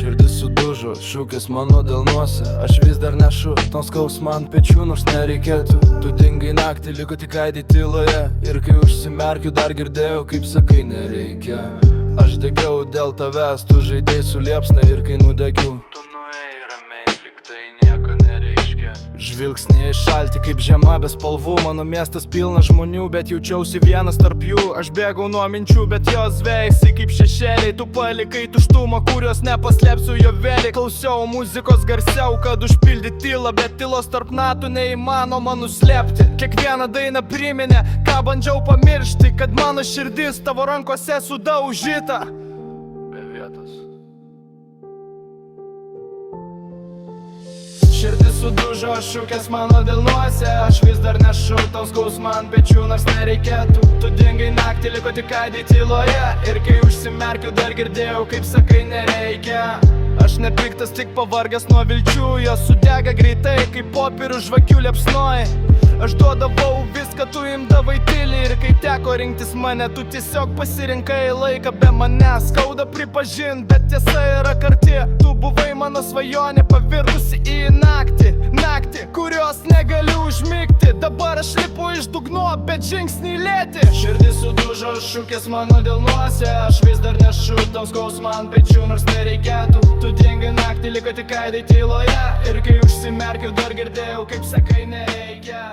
Širdis sudužo, šūkis mano delnuose. Aš vis dar nešu tom skausmą ant pečių, nors nereikėtų. Tu dingai naktį, liko tik aidi tyloje. Ir kai užsimerkiu, dar girdėjau, kaip sakai nereikia. Aš degiau dėl tavęs, tu žaidei su liepsna. Ir kai nudegiau, tu nuėjai ramiai, lyg tai nieko nereiškia. Žvilgsniai šalti kaip žiema be spalvų. Mano miestas pilnas žmonių, bet jaučiausi vienas tarp jų. Aš bėgau nuo minčių, bet jos veiksi kaip šešėliai. Tu palikai tuštumą, kurios nepaslėpsiu jo vėliai. Klausiau muzikos garsiau, kad užpildyti tylą, bet tylos tarp natų neįmanoma nuslėpti. Kiekvieną dainą priminė, ką bandžiau pamiršti, kad mano širdis tavo rankose sudaužyta. Be vietos. Širdis sudužo, šūkės mano delnuose. Aš vis dar nešu tau skausmą ant pečių, nors nereikėtų. Tu dingai naktį, liko tik aidi tyloje. Ir kai užsimerkiu, dar girdėjau, kaip sakai nereikia. Aš nepiktas, tik pavargęs nuo vilčių. Jos sudega greitai, kaip popierių žvakių liepsnoji. Aš duodavau viską, tu imdavai tylį. Ir kai teko rinktis mane, tu tiesiog pasirinkai laiką be manęs. Skauda pripažint, bet tiesa yra karti. Tu buvai mano svajonė, pavirtusi į naktį. Naktį, kurios negaliu užmigti. Dabar aš lipu iš dugno, bet žingsnį lėti. Širdis sudužo, šūkės mano delnuose. Aš vis dar nešu tau skausmą ant pečių, nors nereikėtų. Tu dingai naktį, liko tik aidi tyloje. Ir kai užsimerkiau, dar girdėjau, kaip sakai nereikia.